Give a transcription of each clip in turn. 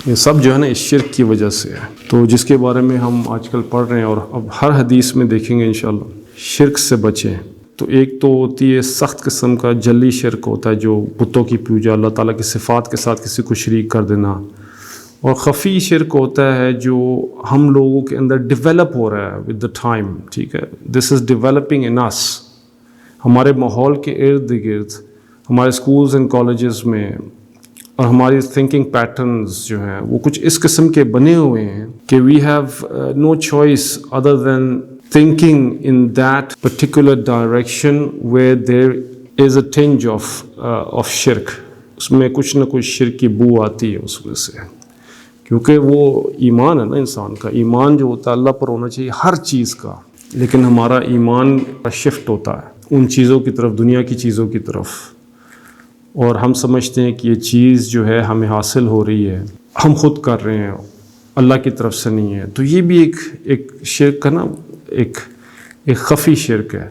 یہ سب جو ہے نا اس شرک کی وجہ سے ہے، تو جس کے بارے میں ہم آج کل پڑھ رہے ہیں اور اب ہر حدیث میں دیکھیں گے انشاءاللہ۔ شرک سے بچیں۔ تو ایک تو ہوتی ہے سخت قسم کا جلی شرک ہوتا ہے، جو بتوں کی پوجا، اللہ تعالیٰ کی صفات کے ساتھ کسی کو شریک کر دینا، اور خفی شرک ہوتا ہے جو ہم لوگوں کے اندر ڈیولپ ہو رہا ہے ود دا ٹائم، ٹھیک ہے، دس از ڈیولپنگ ان اس، ہمارے ماحول کے ارد گرد، ہمارے اسکولز اینڈ کالجز میں، اور ہماری تھنکنگ پیٹرنز جو ہیں وہ کچھ اس قسم کے بنے ہوئے ہیں کہ we have no choice other than thinking in that particular direction where there is a tinge of shirk، اس میں کچھ نہ کچھ شرک کی بو آتی ہے اس میں سے، کیونکہ وہ ایمان ہے نا، انسان کا ایمان جو ہوتا ہے اللہ پر ہونا چاہیے ہر چیز کا، لیکن ہمارا ایمان شفٹ ہوتا ہے ان چیزوں کی طرف، دنیا کی چیزوں کی طرف، اور ہم سمجھتے ہیں کہ یہ چیز جو ہے ہمیں حاصل ہو رہی ہے، ہم خود کر رہے ہیں، اللہ کی طرف سے نہیں ہے۔ تو یہ بھی ایک شرک کا نا ایک خفی شرک ہے۔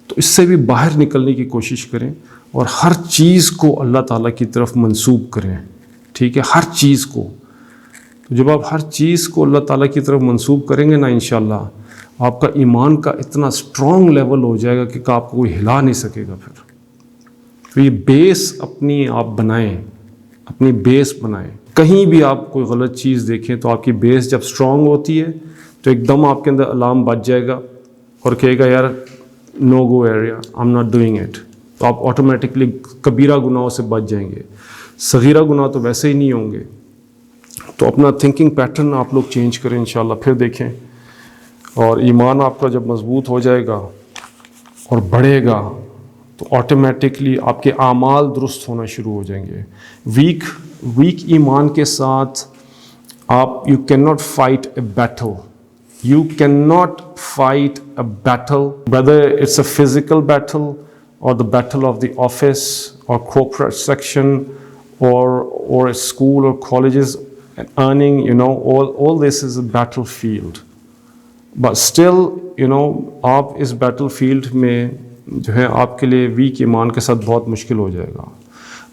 تو اس سے بھی باہر نکلنے کی کوشش کریں اور ہر چیز کو اللہ تعالیٰ کی طرف منسوب کریں، ٹھیک ہے، ہر چیز کو۔ تو جب آپ ہر چیز کو اللہ تعالیٰ کی طرف منسوب کریں گے نا، انشاءاللہ آپ کا ایمان کا اتنا اسٹرانگ لیول ہو جائے گا کہ آپ کو کوئی ہلا نہیں سکے گا۔ پھر تو یہ بیس اپنی آپ بنائیں، اپنی بیس بنائیں۔ کہیں بھی آپ کوئی غلط چیز دیکھیں تو آپ کی بیس جب اسٹرانگ ہوتی ہے تو ایک دم آپ کے اندر الارم بج جائے گا اور کہے گا یار no go area, I am not doing it, تو آپ آٹومیٹکلی کبیرہ گناہوں سے بچ جائیں گے، صغیرہ گناہ تو ویسے ہی نہیں ہوں گے۔ تو اپنا تھنکنگ پیٹرن آپ لوگ چینج کریں انشاءاللہ، پھر دیکھیں، اور ایمان آپ کا جب مضبوط ہو جائے گا اور بڑھے گا تو آٹومیٹکلی آپ کے اعمال درست ہونا شروع ہو جائیں گے۔ ویک ایمان کے ساتھ آپ you can not fight a battle, you cannot fight a battle, whether it's a physical battle or the battle of the office or corporate section or a school or colleges and earning, all this is a battlefield. But still, آپ اس battlefield میں جو ہے آپ کے لیے week ایمان کے ساتھ بہت مشکل ہو جائے گا۔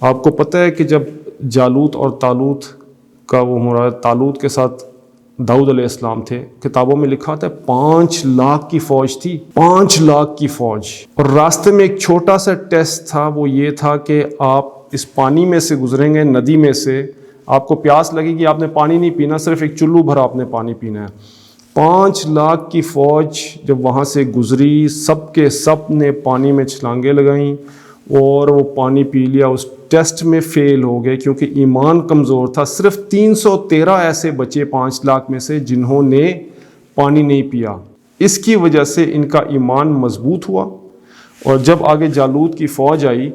آپ کو پتہ ہے کہ جب جالوت اور طالوت کا وہ مراد، طالوت کے ساتھ داؤد علیہ السلام تھے، کتابوں میں لکھا تھا 5 لاکھ کی فوج تھی، 5 لاکھ کی فوج، اور راستے میں ایک چھوٹا سا ٹیسٹ تھا، وہ یہ تھا کہ آپ اس پانی میں سے گزریں گے، ندی میں سے، آپ کو پیاس لگے گی، آپ نے پانی نہیں پینا، صرف ایک چلو بھر آپ نے پانی پینا ہے۔ 5 لاکھ کی فوج جب وہاں سے گزری، سب کے سب نے پانی میں چھلانگیں لگائیں اور وہ پانی پی لیا، اس ٹیسٹ میں فیل ہو گئے کیونکہ ایمان کمزور تھا۔ صرف 313 ایسے بچے 5 لاکھ میں سے جنہوں نے پانی نہیں پیا، اس کی وجہ سے ان کا ایمان مضبوط ہوا، اور جب آگے جالوت کی فوج آئی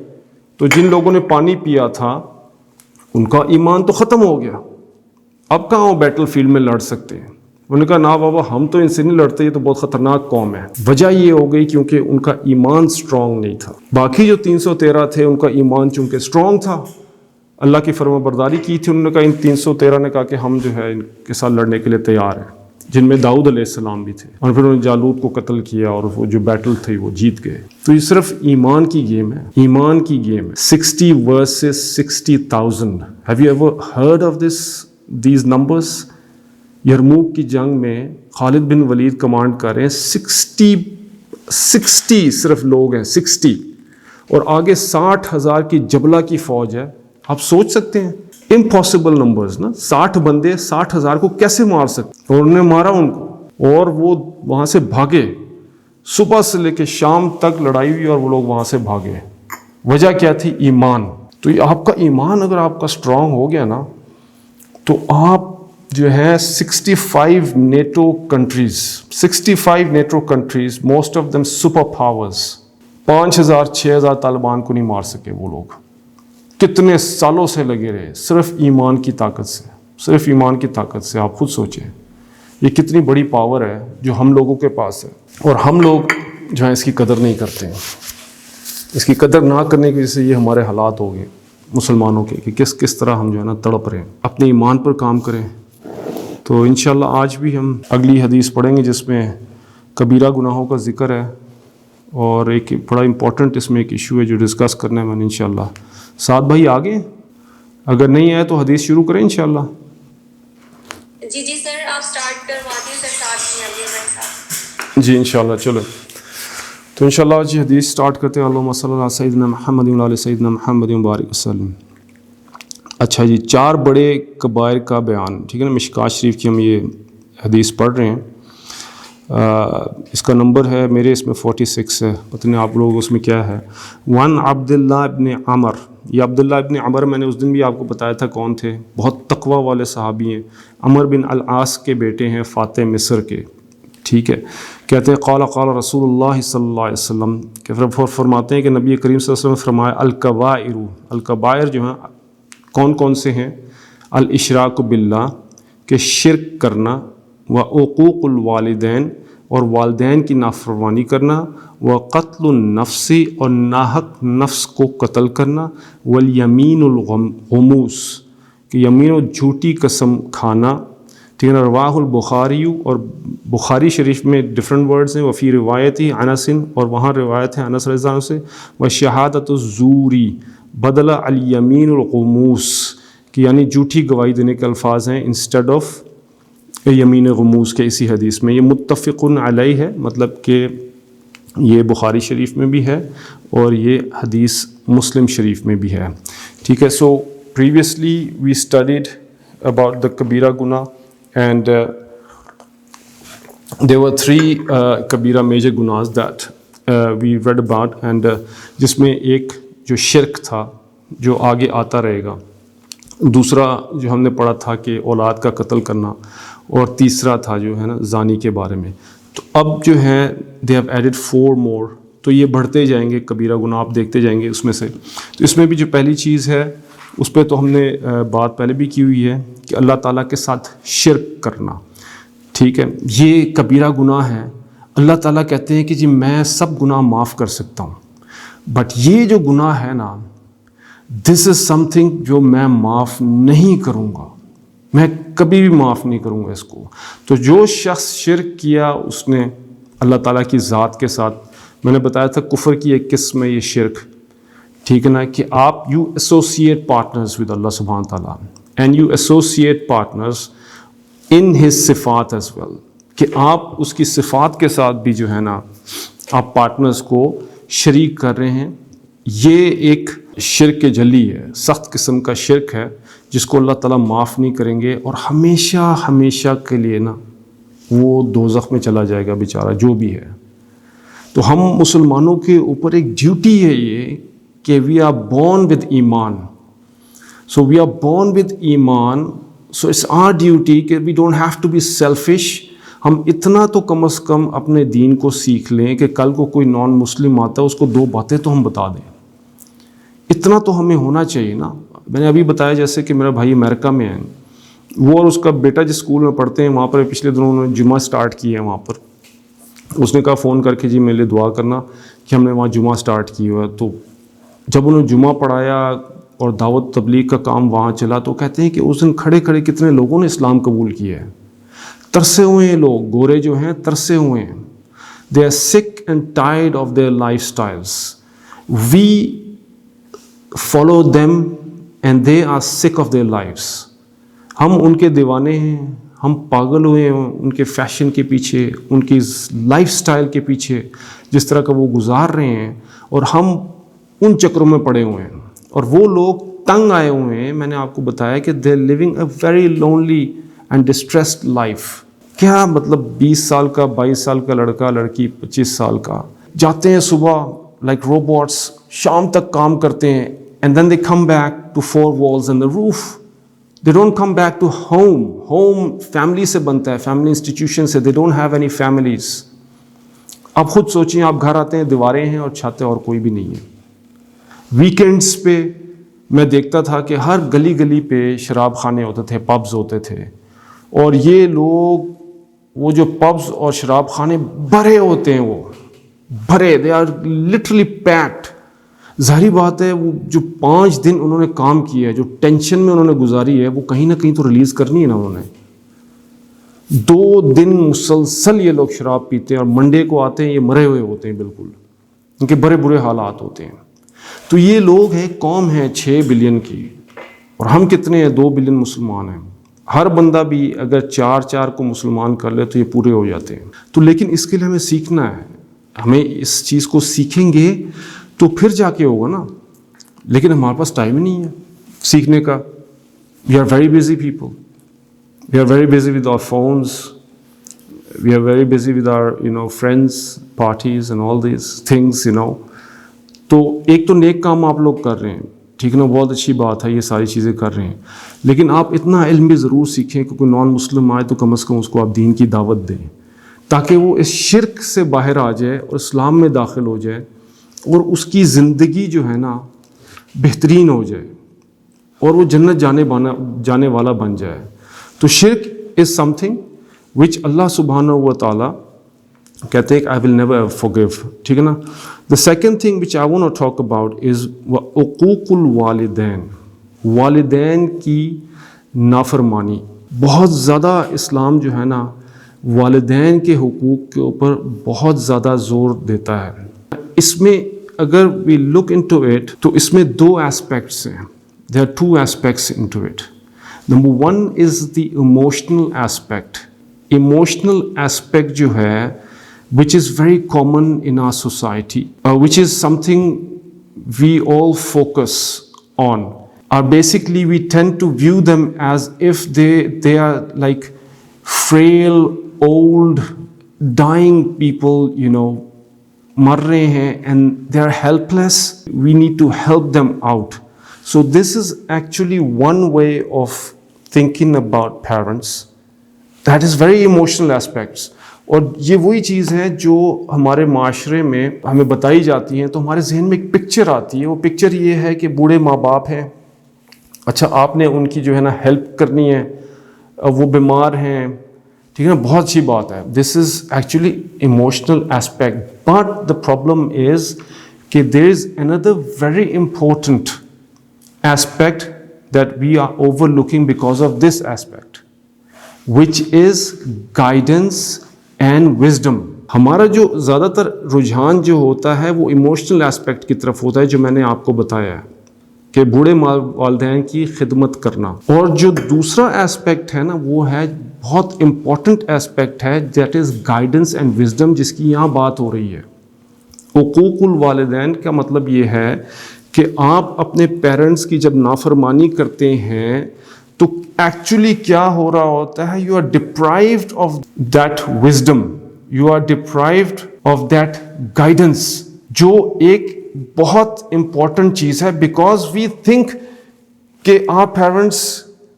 تو جن لوگوں نے پانی پیا تھا ان کا ایمان تو ختم ہو گیا، اب کہاں وہ بیٹل فیلڈ میں لڑ سکتے ہیں۔ انہوں نے کہا نا بابا ہم تو ان سے نہیں لڑتے، یہ تو بہت خطرناک قوم ہے۔ وجہ یہ ہو گئی کیونکہ ان کا ایمان سٹرونگ نہیں تھا۔ باقی جو 313 تھے ان کا ایمان چونکہ سٹرونگ تھا، اللہ کی فرما برداری کی تھی، انہوں نے کہا ان 313 نے کہا کہ ہم جو ہے ان کے ساتھ لڑنے کے لیے تیار ہیں، جن میں داؤد علیہ السلام بھی تھے، اور پھر انہوں نے جالوت کو قتل کیا اور وہ جو بیٹل تھی وہ جیت گئے۔ تو یہ صرف ایمان کی گیم ہے، ایمان کی گیم ہے۔ 60 versus 60,000. Have you ever heard of these numbers؟ Yarmouk کی جنگ میں خالد بن ولید کمانڈ کر رہے ہیں، 60 صرف لوگ ہیں، 60، اور آگے 60,000 کی جبلہ کی فوج ہے۔ آپ سوچ سکتے ہیں امپاسبل نمبرز نا، 60 بندے 60,000 کو کیسے مار سکتے؟ اور انہوں نے مارا ان کو، اور وہ وہاں سے بھاگے، صبح سے لے کے شام تک لڑائی ہوئی اور وہ لوگ وہاں سے بھاگے۔ وجہ کیا تھی؟ ایمان۔ تو یہ آپ کا ایمان اگر آپ کا سٹرونگ ہو گیا نا تو آپ جو ہے 65 NATO countries, most of them super powers, 5,000 6,000 Taliban کو نہیں مار سکے وہ لوگ۔ کتنے سالوں سے لگے رہے، صرف ایمان کی طاقت سے، صرف ایمان کی طاقت سے۔ آپ خود سوچیں یہ کتنی بڑی پاور ہے جو ہم لوگوں کے پاس ہے، اور ہم لوگ جو ہے اس کی قدر نہیں کرتے ہیں۔ اس کی قدر نہ کرنے کی وجہ سے یہ ہمارے حالات ہو گئے مسلمانوں کے، کہ کس طرح ہم جو ہے نا تڑپ رہے ہیں۔ اپنے ایمان پر کام کریں۔ تو انشاءاللہ آج بھی ہم اگلی حدیث پڑھیں گے جس میں کبیرہ گناہوں کا ذکر ہے، اور ایک بڑا امپورٹنٹ اس میں ایک ایشو ہے جو ڈسکس کرنا ہے میں نے انشاءاللہ۔ ساتھ بھائی آگے اگر نہیں آئے تو حدیث شروع کریں انشاءاللہ۔ جی سر آپ سٹارٹ کروا دیں سر، ساتھ میں ابھی بھائی صاحب. جی انشاءاللہ چلو تو انشاءاللہ آج حدیث سٹارٹ کرتے ہیں. اللہم صلی اللہ علی سیدنا محمد و علی سیدنا محمد مبارک وسلم. اچھا جی، 4 بڑے کبائر کا بیان، ٹھیک ہے نا. مشکوٰۃ شریف کی ہم یہ حدیث پڑھ رہے ہیں. اس کا نمبر ہے میرے اس میں 46 ہے، پتہ نہیں آپ لوگ اس میں کیا ہے. وان عبداللہ ابن عمر، یہ عبداللہ ابن عمر میں نے اس دن بھی آپ کو بتایا تھا کون تھے، بہت تقوی والے صحابی ہیں. عمر بن العاص کے بیٹے ہیں، فاتح مصر کے، ٹھیک ہے. کہتے ہیں قال رسول اللہ صلی اللہ علیہ وسلم، کہ فرماتے ہیں کہ نبی کریم صلی اللہ علیہ وسلم نے فرمایا الکبائر، الکبائر جو ہیں کون کون سے ہیں؟ الاشراک باللہ، کہ شرک کرنا، و عقوق الوالدین، اور والدین کی نافرمانی کرنا، و قتل النفس، اور ناحق نفس کو قتل کرنا، والیمین الغموس، کہ یمین و جھوٹی قسم کھانا، ٹھیک ہے نا. رواہ البخاری، اور بخاری شریف میں ڈفرینٹ ورڈز ہیں. وفی روایتی انس، اور وہاں روایت ہے انس رضی اللہ عنہ سے. و شہادت الزوری بدل الیمین الغموس، کہ یعنی جھوٹی گواہی دینے کے الفاظ ہیں انسٹیڈ آف یمین غموس کے اسی حدیث میں. یہ متفق علیہ ہے، مطلب کہ یہ بخاری شریف میں بھی ہے اور یہ حدیث مسلم شریف میں بھی ہے، ٹھیک ہے. So previously we studied about the kabira guna, and there were 3 kabira major gunas that we read about, and جس میں ایک جو شرک تھا جو آگے آتا رہے گا، دوسرا جو ہم نے پڑھا تھا کہ اولاد کا قتل کرنا، اور تیسرا تھا جو ہے نا زانی کے بارے میں. تو اب جو ہے they have added 4 more، تو یہ بڑھتے جائیں گے کبیرہ گناہ، آپ دیکھتے جائیں گے اس میں سے. تو اس میں بھی جو پہلی چیز ہے اس پہ تو ہم نے بات پہلے بھی کی ہوئی ہے کہ اللہ تعالیٰ کے ساتھ شرک کرنا، ٹھیک ہے. یہ کبیرہ گناہ ہے. اللہ تعالیٰ کہتے ہیں کہ جی میں سب گناہ معاف کر سکتا ہوں، بٹ یہ جو گناہ ہے نا، دس از سم تھنگ جو میں معاف نہیں کروں گا، میں کبھی بھی معاف نہیں کروں گا اس کو. تو جو شخص شرک کیا اس نے اللہ تعالیٰ کی ذات کے ساتھ، میں نے بتایا تھا کفر کی ایک قسم ہے یہ شرک، ٹھیک ہے نا، کہ آپ یو ایسوسیٹ پارٹنرز ود اللہ سبحانہ تعالیٰ، and you associate partners in his صفات ایز ویل، کہ آپ اس کی صفات کے ساتھ بھی جو ہے نا آپ پارٹنرز کو شریک کر رہے ہیں. یہ ایک شرک جلی ہے، سخت قسم کا شرک ہے جس کو اللہ تعالیٰ معاف نہیں کریں گے، اور ہمیشہ ہمیشہ کے لیے نا وہ دوزخ میں چلا جائے گا بیچارہ جو بھی ہے. تو ہم مسلمانوں کے اوپر ایک ڈیوٹی ہے یہ کہ وی آر بورن ود ایمان. So we are born with ایمان، سو اٹس آر ڈیوٹی کہ we don't have to be selfish. ہم اتنا تو کم از کم اپنے دین کو سیکھ لیں کہ کل کو کوئی نان مسلم آتا ہے اس کو 2 باتیں تو ہم بتا دیں. اتنا تو ہمیں ہونا چاہیے نا. میں نے ابھی بتایا جیسے کہ میرا بھائی امریکہ میں ہے، وہ اور اس کا بیٹا جس اسکول میں پڑھتے ہیں وہاں پر پچھلے دنوں انہوں نے جمعہ سٹارٹ کیا ہے وہاں پر. اس نے کہا فون کر کے جی میرے لیے دعا کرنا کہ ہم نے وہاں جمعہ سٹارٹ کی ہوا ہے. تو جب انہوں نے جمعہ پڑھایا اور دعوت تبلیغ کا کام وہاں چلا تو کہتے ہیں کہ اس دن کھڑے کھڑے کتنے لوگوں نے اسلام قبول کیا ہے. ترسے ہوئے ہیں لوگ، گورے جو ہیں ترسے ہوئے ہیں. They are sick and tired of their lifestyles. We follow them and they are sick of their lives. ہم ان کے دیوانے ہیں، ہم پاگل ہوئے ہیں ان کے فیشن کے پیچھے، ان کی لائف سٹائل کے پیچھے جس طرح کا وہ گزار رہے ہیں، اور ہم ان چکروں میں پڑے ہوئے ہیں. اور وہ لوگ تنگ آئے ہوئے ہیں. میں نے آپ کو بتایا کہ they are living a very lonely and distressed life. کیا مطلب 20 سال کا 22 سال کا لڑکا لڑکی 25 سال کا جاتے ہیں صبح لائک روبوٹس، شام تک کام کرتے ہیں، and then they come back to 4 walls and the roof. They don't come back to home. Home family سے بنتا ہے، family institution سے. They don't have any families. آپ خود سوچیں، آپ گھر آتے ہیں دیواریں ہیں اور چھتیں اور کوئی بھی نہیں ہے. ویکینڈس پہ میں دیکھتا تھا کہ ہر گلی گلی پہ شراب خانے ہوتے تھے، پبز ہوتے تھے، اور یہ لوگ وہ جو پبز اور شراب خانے بھرے ہوتے ہیں، وہ بھرے، دے آر لٹرلی پیکڈ. ظاہری بات ہے وہ جو 5 دن انہوں نے کام کیا ہے، جو ٹینشن میں انہوں نے گزاری ہے، وہ کہیں نہ کہیں تو ریلیز کرنی ہے نا انہوں نے. 2 دن مسلسل یہ لوگ شراب پیتے ہیں اور منڈے کو آتے ہیں یہ مرے ہوئے ہوتے ہیں بالکل، ان کے بڑے برے حالات ہوتے ہیں. تو یہ لوگ ہیں، قوم ہے 6 بلین کی، اور ہم کتنے ہیں؟ 2 بلین مسلمان ہیں. ہر بندہ بھی اگر 4 کو مسلمان کر لے تو یہ پورے ہو جاتے ہیں. تو لیکن اس کے لیے ہمیں سیکھنا ہے, ہمیں اس چیز کو سیکھیں گے تو پھر جا کے ہوگا نا. لیکن ہمارے پاس ٹائم ہی نہیں ہے سیکھنے کا. We are very busy people, we are very busy with our phones, we are very busy with our friends, parties and all these things تو ایک تو نیک کام آپ لوگ کر رہے ہیں, ٹھیک ہے نا, بہت اچھی بات ہے, یہ ساری چیزیں کر رہے ہیں, لیکن آپ اتنا علم بھی ضرور سیکھیں کہ کوئی نان مسلم آئے تو کم از کم اس کو آپ دین کی دعوت دیں, تاکہ وہ اس شرک سے باہر آ جائے اور اسلام میں داخل ہو جائے اور اس کی زندگی جو ہے نا بہترین ہو جائے اور وہ جنت جانے والا بن جائے. تو شرک از سم تھنگ وچ اللہ سبحانہ و تعالیٰ کہتے ہیں کہ آئی ول نیور فورگیو, ٹھیک ہے نا. The second thing which I want to talk about is عقوق الوالدین, والدین کی نافرمانی. بہت زیادہ اسلام جو ہے نا والدین کے حقوق کے اوپر بہت زیادہ زور دیتا ہے. اس میں اگر وی لک انٹو اٹ تو اس میں 2 ایسپیکٹس ہیں. There are 2 aspects into it. Number 1 is the emotional aspect. Emotional aspect جو ہے which is very common in our society, which is something we all focus on. Basically we tend to view them as if they are like frail, old, dying people, مر رہے ہیں and they are helpless. We need to help them out. So this is actually one way of thinking about parents. That is very emotional aspects. اور یہ وہی چیز ہے جو ہمارے معاشرے میں ہمیں بتائی جاتی ہیں تو ہمارے ذہن میں ایک پکچر آتی ہے. وہ پکچر یہ ہے کہ بوڑھے ماں باپ ہیں, اچھا آپ نے ان کی جو ہے نا ہیلپ کرنی ہے, وہ بیمار ہیں, ٹھیک ہے نا, بہت اچھی بات ہے. This is actually emotional aspect. But the problem is کہ there is another very important aspect that we are overlooking because of this aspect, which is guidance and wisdom. ہمارا جو زیادہ تر رجحان جو ہوتا ہے وہ ایموشنل ایسپیکٹ کی طرف ہوتا ہے, جو میں نے آپ کو بتایا ہے کہ بوڑھے والدین کی خدمت کرنا. اور جو دوسرا ایسپیکٹ ہے نا وہ ہے بہت امپورٹنٹ ایسپیکٹ ہے, that is guidance and wisdom, جس کی یہاں بات ہو رہی ہے. حقوق الوالدین کا مطلب یہ ہے کہ آپ اپنے پیرنٹس کی جب نافرمانی کرتے ہیں تو ایکچولی کیا ہو رہا ہوتا ہے, you are deprived of that wisdom, you are deprived of that guidance, جو ایک بہت امپورٹنٹ چیز ہے. بیکاز وی تھنک کہ our parents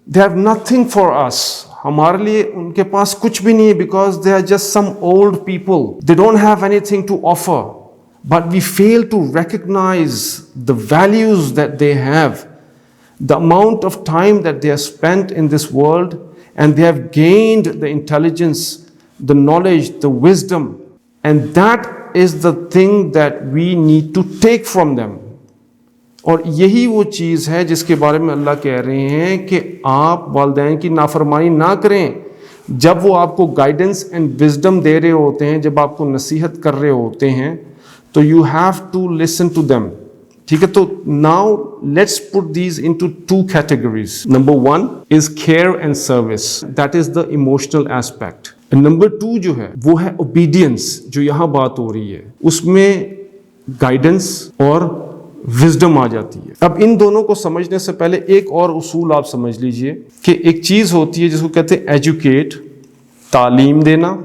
they have nothing for us, ہمارے لیے ان کے پاس کچھ بھی نہیں ہے, because they are just some old people, they don't have anything to offer. But we fail to recognize the values that they have, the amount of time that they have spent in this world, and they have gained the intelligence, the knowledge, the wisdom, and that is the thing that we need to take from them. اور یہی وہ چیز ہے جس کے بارے میں اللہ کہہ رہے ہیں کہ آپ والدین کی نافرمانی نہ کریں. جب وہ آپ کو گائیڈنس اینڈ وزڈم دے رہے ہوتے ہیں, جب آپ کو نصیحت کر رہے ہوتے ہیں, تو you have to listen to them. ٹھیک ہے, تو now let's put these into 2 categories. Number 1 is care and service. That is the emotional aspect. And number 2 جو ہے وہ ہے obedience, جو یہاں بات ہو رہی ہے. اس میں گائیڈنس اور وزڈم آ جاتی ہے. اب ان دونوں کو سمجھنے سے پہلے ایک اور اصول آپ سمجھ لیجئے کہ ایک چیز ہوتی ہے جس کو کہتے ہیں ایجوکیٹ, تعلیم دینا.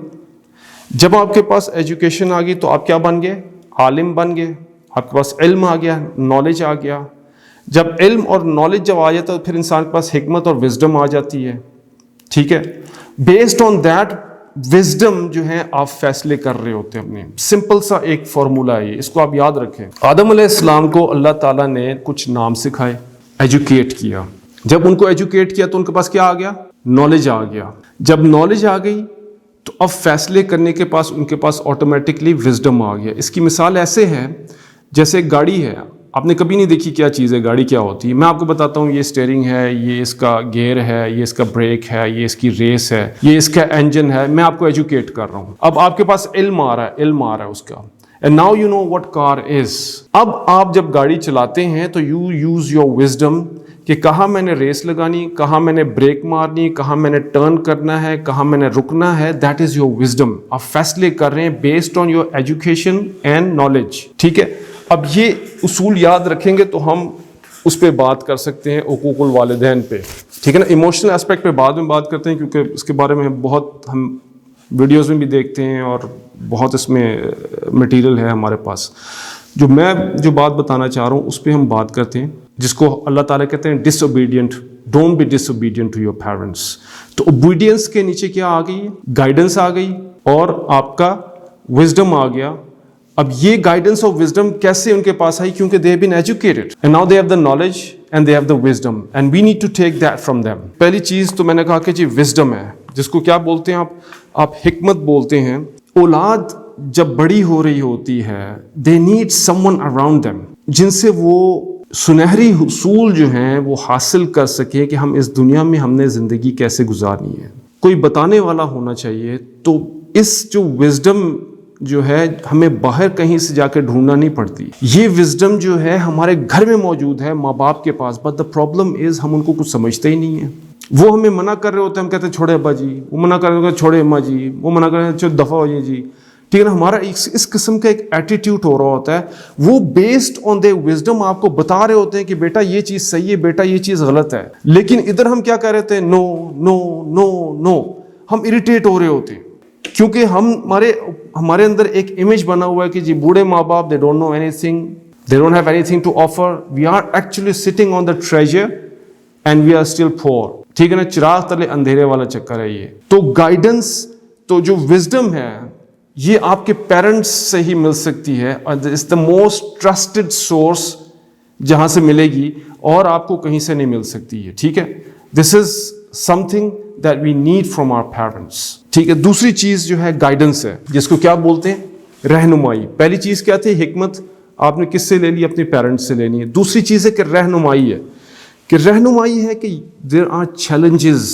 جب آپ کے پاس ایجوکیشن آ گئی تو آپ کیا بن گئے؟ عالم بن گئے. آپ کے پاس علم آ گیا, نالج آ گیا. جب علم اور نالج جب آ جاتا ہے تو پھر انسان کے پاس حکمت اور وزڈم آ جاتی ہے. ٹھیک ہے, بیسڈ آن دیٹ وزڈم جو ہے آپ فیصلے کر رہے ہوتے ہیں اپنے. سمپل سا ایک فارمولا ہے, اس کو آپ یاد رکھیں. آدم علیہ السلام کو اللہ تعالیٰ نے کچھ نام سکھائے, ایجوکیٹ کیا. جب ان کو ایجوکیٹ کیا تو ان کے پاس کیا آ گیا؟ نالج آ گیا. جب نالج آ گئی تو اب فیصلے کرنے کے پاس ان کے پاس آٹومیٹکلی وزڈم آ گیا. اس کی مثال ایسے ہے جیسے ایک گاڑی ہے. آپ نے کبھی نہیں دیکھی کیا چیز ہے گاڑی کیا ہوتی ہے. میں آپ کو بتاتا ہوں, یہ اسٹیئرنگ ہے, یہ اس کا گیئر ہے, یہ اس کا بریک ہے, یہ اس کی ریس ہے, یہ اس کا انجن ہے. میں آپ کو ایجوکیٹ کر رہا ہوں. اب آپ کے پاس علم آ رہا ہے اس کا. And now you know what car is. اب آپ جب گاڑی چلاتے ہیں تو you use your wisdom کہ کہاں میں نے ریس لگانی, کہاں میں نے بریک مارنی, کہاں میں نے ٹرن کرنا ہے, کہاں میں نے رکنا ہے. That is your wisdom. آپ فیصلے کر رہے ہیں based on your education and knowledge. ٹھیک ہے, اب یہ اصول یاد رکھیں گے تو ہم اس پہ بات کر سکتے ہیں, حقوق الوالدین پہ. ٹھیک ہے نا. ایموشنل اسپیکٹ پہ بعد میں بات کرتے ہیں کیونکہ اس کے بارے میں بہت ہم ویڈیوز میں بھی دیکھتے ہیں اور بہت اس میں مٹیریل ہے ہمارے پاس. میں جو بات بتانا چاہ رہا ہوں اس پہ ہم بات کرتے ہیں, جس کو اللہ تعالیٰ کہتے ہیں disobedient. Don't be disobedient to your parents. تو اوبیڈینس کے نیچے کیا آ گئی؟ گائیڈنس آ گئی اور آپ کا وزڈم آ گیا. اب یہ گائیڈنس اور وزڈم کیسے ان کے پاس آئی؟ کیونکہ they have been educated and now they have the knowledge and they have the wisdom and we need to take that from them. پہلی چیز تو میں نے کہا کہ جی وزڈم ہے, جس کو کیا بولتے ہیں آپ حکمت بولتے ہیں. اولاد جب بڑی ہو رہی ہوتی ہے they need some one around them, جن سے وہ سنہری حصول جو ہیں وہ حاصل کر سکے کہ ہم اس دنیا میں ہم نے زندگی کیسے گزارنی ہے. کوئی بتانے والا ہونا چاہیے. تو اس جو وزڈم جو ہے ہمیں باہر کہیں سے جا کے ڈھونڈنا نہیں پڑتی. یہ وزڈم جو ہے ہمارے گھر میں موجود ہے, ماں باپ کے پاس. بٹ دا پرابلم از ہم ان کو کچھ سمجھتے ہی نہیں ہیں. وہ ہمیں منع کر رہے ہوتے ہیں, ہم کہتے ہیں چھوڑے ابا جی, وہ منع کر رہے ہوتے ہیں چھوڑے اماں جی, وہ منع کر رہے ہیں دفعہ ہو جائے جی. ٹھیک ہے نا. ہمارا اس قسم کا ایک ایٹیٹیوڈ ہو رہا ہوتا ہے. وہ بیسڈ آن دے وزڈم آپ کو بتا رہے ہوتے ہیں کہ بیٹا یہ چیز صحیح ہے, بیٹا یہ چیز غلط ہے. لیکن ادھر ہم کیا کہہ رہے تھے؟ نو نو نو نو. ہم اریٹیٹ ہو رہے ہوتے ہیں کیونکہ ہمارے اندر ایک امیج بنا ہوا ہے کہ جی بوڑھے ماں باپ, they don't know anything, they don't have anything to offer. We are actually sitting on the treasure and we are still poor. ٹھیک ہے نا. چراغ تلے اندھیرے والا چکر ہے یہ. تو گائیڈنس, تو جو وزڈم ہے یہ آپ کے پیرنٹس سے ہی مل سکتی ہے. It's the most trusted source جہاں سے ملے گی اور آپ کو کہیں سے نہیں مل سکتی ہے. ٹھیک ہے. This is something that we need from our parents. ٹھیک ہے. دوسری چیز جو ہے گائیڈنس ہے, جس کو کیا بولتے ہیں؟ رہنمائی. پہلی چیز کیا تھی؟ حکمت. آپ نے کس سے لے لی؟ اپنے پیرنٹس سے لینی ہے. دوسری چیز ہے کہ رہنمائی ہے. کہ رہنمائی ہے کہ there are challenges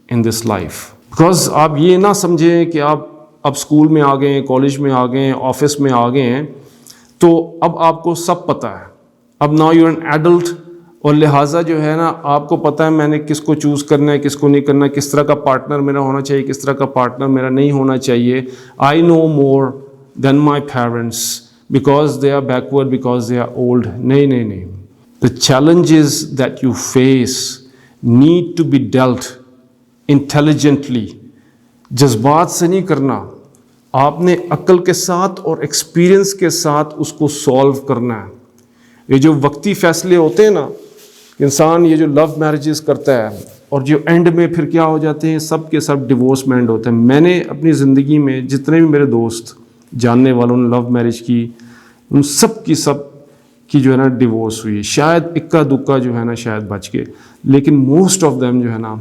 in this life. Because آپ یہ نہ سمجھیں کہ آپ اب اسکول میں آ گئے ہیں, کالج میں آ گئے ہیں, آفس میں آ گئے ہیں تو اب آپ کو سب پتہ ہے. اب ناؤ یو این ایڈلٹ, اور لہٰذا جو ہے نا آپ کو پتہ ہے میں نے کس کو چوز کرنا ہے, کس کو نہیں کرنا, کس طرح کا پارٹنر میرا ہونا چاہیے, کس طرح کا پارٹنر میرا نہیں ہونا چاہیے. I know more than my parents because they are backward, because they are old. نہیں. The challenges that you face need to be dealt intelligently. جذبات سے نہیں کرنا, آپ نے عقل کے ساتھ اور ایکسپیرئنس کے ساتھ اس کو سولو کرنا ہے. یہ جو وقتی فیصلے ہوتے ہیں نا, انسان یہ جو لو میرجز کرتا ہے اور جو اینڈ میں پھر کیا ہو جاتے ہیں, سب کے سب ڈیورس میں اینڈ ہوتے ہیں. میں نے اپنی زندگی میں جتنے بھی میرے دوست جاننے والوں نے لو میرج کی, ان سب کی جو ہے نا ڈیورس ہوئی. شاید اکا دکا جو ہے نا شاید بچ گئے, لیکن موسٹ آف دیم جو ہے نا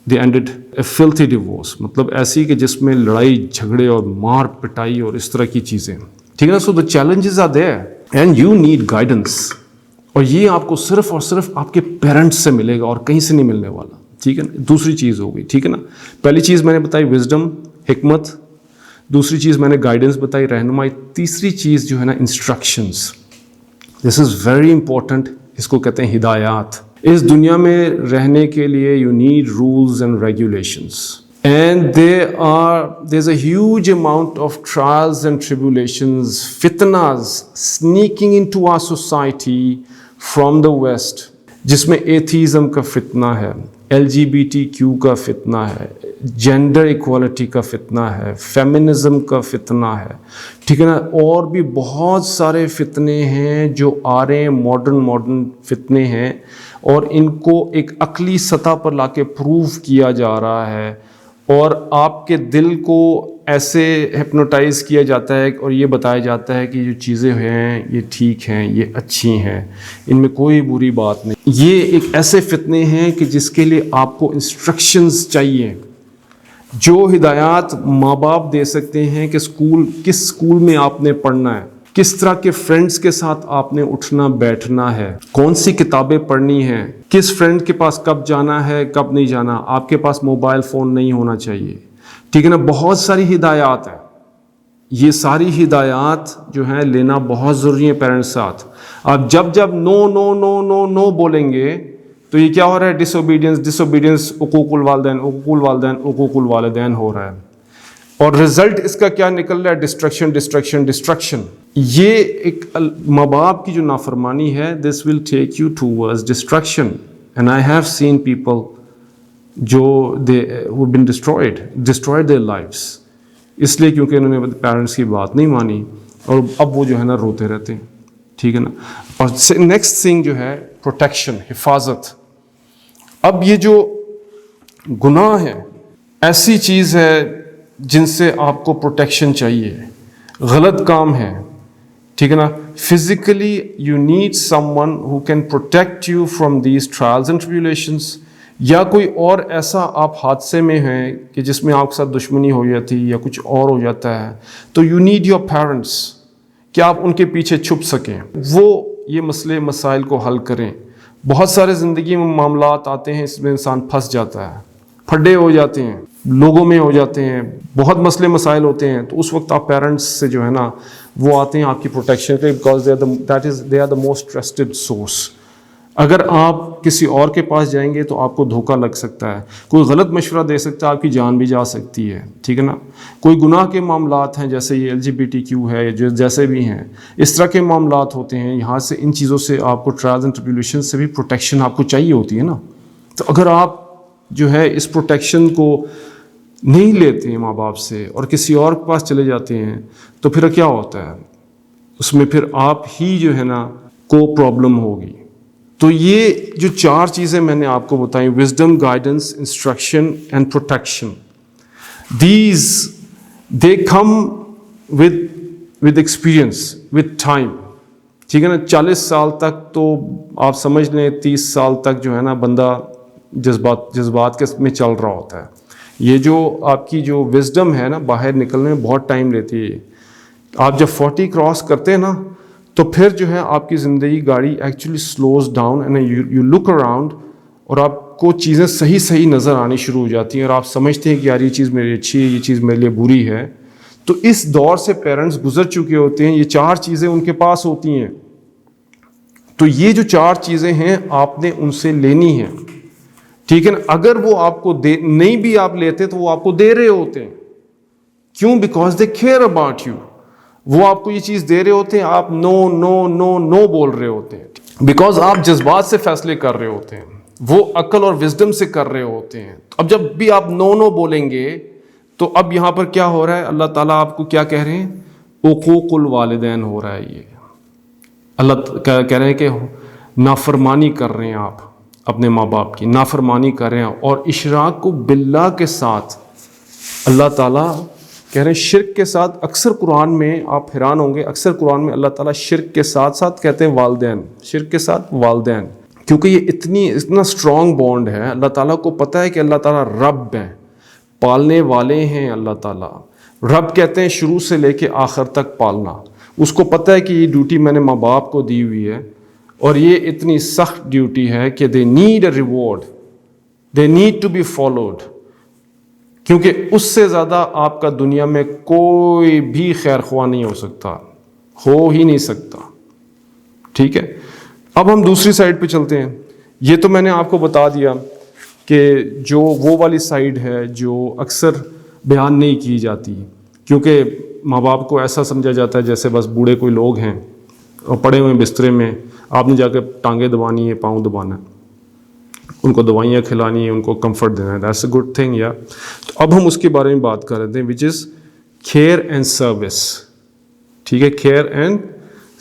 دے اینڈڈ اے فلتھی ڈیورس. مطلب ایسی کہ جس میں لڑائی جھگڑے اور مار پٹائی اور اس طرح کی چیزیں. ٹھیک ہے نا. So the challenges are there and you need guidance. اور یہ آپ کو صرف اور صرف آپ کے پیرنٹس سے ملے گا اور کہیں سے نہیں ملنے والا. ٹھیک ہے نا. دوسری چیز ہو گئی. ٹھیک ہے نا. پہلی چیز میں نے بتائی وزڈم, حکمت. دوسری چیز میں نے گائیڈنس بتائی, رہنمائی. تیسری چیز جو ہے نا instructions. This is very important. اس کو کہتے ہیں ہدایات. اس دنیا میں رہنے کے لیے you need rules and regulations, and there is a huge amount of trials and tribulations, fitnas sneaking into our society from the West, جس میں ایتھیزم کا فتنہ ہے, LGBTQ کا فتنہ ہے, جینڈر ایکوالٹی کا فتنہ ہے, فیمنزم کا فتنہ ہے. ٹھیک ہے نا. اور بھی بہت سارے فتنے ہیں جو آ رہے ہیں, ماڈرن فتنے ہیں, اور ان کو ایک عقلی سطح پر لا کے پروو کیا جا رہا ہے, اور آپ کے دل کو ایسے ہپنوٹائز کیا جاتا ہے اور یہ بتایا جاتا ہے کہ جو چیزیں ہیں یہ ٹھیک ہیں, یہ اچھی ہیں, ان میں کوئی بری بات نہیں. یہ ایک ایسے فتنے ہیں کہ جس کے لیے آپ کو انسٹرکشنز چاہیے, جو ہدایات ماں باپ دے سکتے ہیں کہ کس اسکول میں آپ نے پڑھنا ہے, کس طرح کے فرینڈز کے ساتھ آپ نے اٹھنا بیٹھنا ہے, کون سی کتابیں پڑھنی ہیں, کس فرینڈ کے پاس کب جانا ہے کب نہیں جانا, آپ کے پاس موبائل فون نہیں ہونا چاہیے. ٹھیک ہے نا. بہت ساری ہدایات ہیں. یہ ساری ہدایات جو ہیں لینا بہت ضروری ہے پیرنٹس ساتھ. آپ جب نو نو نو نو نو بولیں گے تو یہ کیا ہو رہا ہے؟ ڈس اوبیڈینس، حقوق الوالدین ہو رہا ہے، اور رزلٹ اس کا کیا نکل رہا ہے؟ ڈسٹرکشن. یہ ایک ماں باپ کی جو نافرمانی ہے، this will take you towards destruction. And I have seen people جو who've been destroyed their lives، اس لیے کیونکہ انہوں نے پیرنٹس کی بات نہیں مانی، اور اب وہ جو ہے نا روتے رہتے ہیں. ٹھیک ہے نا. اور نیکسٹ تھنگ جو ہے پروٹیکشن، حفاظت. اب یہ جو گناہ ہے ایسی چیز ہے جن سے آپ کو پروٹیکشن چاہیے، غلط کام ہے. ٹھیک ہے نا. Physically you need someone who can protect you from these trials and tribulations, یا کوئی اور ایسا آپ حادثے میں ہیں کہ جس میں آپ کے ساتھ دشمنی ہو جاتی یا کچھ اور ہو جاتا ہے، تو یو نیڈ یور پیرنٹس کہ آپ ان کے پیچھے چھپ سکیں، وہ یہ مسائل کو حل کریں. بہت سارے زندگی میں معاملات آتے ہیں، اس میں انسان پھنس جاتا ہے، پھڈے ہو جاتے ہیں، لوگوں میں ہو جاتے ہیں، بہت مسائل ہوتے ہیں. تو اس وقت آپ پیرنٹس سے جو ہے نا وہ آتے ہیں آپ کی پروٹیکشن کے، because they are the most trusted source. اگر آپ کسی اور کے پاس جائیں گے تو آپ کو دھوکہ لگ سکتا ہے، کوئی غلط مشورہ دے سکتا ہے، آپ کی جان بھی جا سکتی ہے. ٹھیک ہے نا. کوئی گناہ کے معاملات ہیں جیسے یہ LGBTQ ہے، جو جیسے بھی ہیں اس طرح کے معاملات ہوتے ہیں، یہاں سے ان چیزوں سے آپ کو ٹرائلز اینڈ ٹریبیولیشن سے بھی پروٹیکشن آپ کو چاہیے ہوتی ہے نا. تو اگر آپ جو ہے اس پروٹیکشن کو نہیں لیتے ہیں ماں باپ سے اور کسی اور کے پاس چلے جاتے ہیں، تو پھر کیا ہوتا ہے؟ اس میں پھر آپ ہی جو ہے نا کو پرابلم ہوگی. تو یہ جو 4 چیزیں میں نے آپ کو بتائیں، wisdom, guidance, instruction and protection, these they come with experience, with time. ٹھیک ہے نا. 40 سال تک تو آپ سمجھ لیں، 30 سال تک جو ہے نا بندہ جذبات کے میں چل رہا ہوتا ہے. یہ جو آپ کی جو وزڈم ہے نا باہر نکلنے میں بہت ٹائم لیتی ہے. آپ جب 40 کراس کرتے ہیں نا تو پھر جو ہے آپ کی زندگی گاڑی actually slows down, and you look around, اور آپ کو چیزیں صحیح نظر آنی شروع ہو جاتی ہیں، اور آپ سمجھتے ہیں کہ یار یہ چیز میرے لیے اچھی ہے، یہ چیز میرے لیے بری ہے. تو اس دور سے پیرنٹس گزر چکے ہوتے ہیں، یہ 4 چیزیں ان کے پاس ہوتی ہیں. تو یہ جو 4 چیزیں ہیں آپ نے ان سے لینی ہے. ٹھیک ہے نا. اگر وہ آپ کو نہیں بھی آپ لیتے تو وہ آپ کو دے رہے ہوتے ہیں. کیوں؟ Because they care about you. وہ آپ کو یہ چیز دے رہے ہوتے ہیں، آپ نو بول رہے ہوتے ہیں، بیکاز آپ جذبات سے فیصلے کر رہے ہوتے ہیں، وہ عقل اور وزڈم سے کر رہے ہوتے ہیں. اب جب بھی آپ نو بولیں گے تو اب یہاں پر کیا ہو رہا ہے؟ اللہ تعالیٰ آپ کو کیا کہہ رہے ہیں؟ حقوق الوالدین ہو رہا ہے. یہ اللہ کہہ رہے ہیں کہ نافرمانی کر رہے ہیں، آپ اپنے ماں باپ کی نافرمانی کر رہے ہیں، اور اشراک کو باللہ کے ساتھ اللہ تعالیٰ کہہ رہے ہیں شرک کے ساتھ. اکثر قرآن میں آپ حیران ہوں گے، اکثر قرآن میں اللہ تعالیٰ شرک کے ساتھ کہتے ہیں والدین، شرک کے ساتھ والدین، کیونکہ یہ اتنا اسٹرانگ بانڈ ہے. اللہ تعالیٰ کو پتہ ہے کہ اللہ تعالیٰ رب ہیں، پالنے والے ہیں. اللہ تعالیٰ رب کہتے ہیں شروع سے لے کے آخر تک پالنا. اس کو پتہ ہے کہ یہ ڈیوٹی میں نے ماں باپ کو دی ہوئی ہے، اور یہ اتنی سخت ڈیوٹی ہے کہ they need a reward, they need to be followed, کیونکہ اس سے زیادہ آپ کا دنیا میں کوئی بھی خیر خواہ نہیں ہو سکتا، ہو ہی نہیں سکتا. ٹھیک ہے. اب ہم دوسری سائڈ پہ چلتے ہیں. یہ تو میں نے آپ کو بتا دیا کہ جو وہ والی سائڈ ہے جو اکثر بیان نہیں کی جاتی، کیونکہ ماں باپ کو ایسا سمجھا جاتا ہے جیسے بس بوڑھے کوئی لوگ ہیں اور پڑے ہوئے بسترے میں، آپ نے جا کے ٹانگیں دبانی ہے، پاؤں دبانا ہے، ان کو دوائیاں کھلانی ہیں، ان کو کمفرٹ دینا ہے. That's a good thing. یا تو اب ہم اس کے بارے میں بات کر رہے ہیں، وچ از کیئر اینڈ سروس. ٹھیک ہے. کیئر اینڈ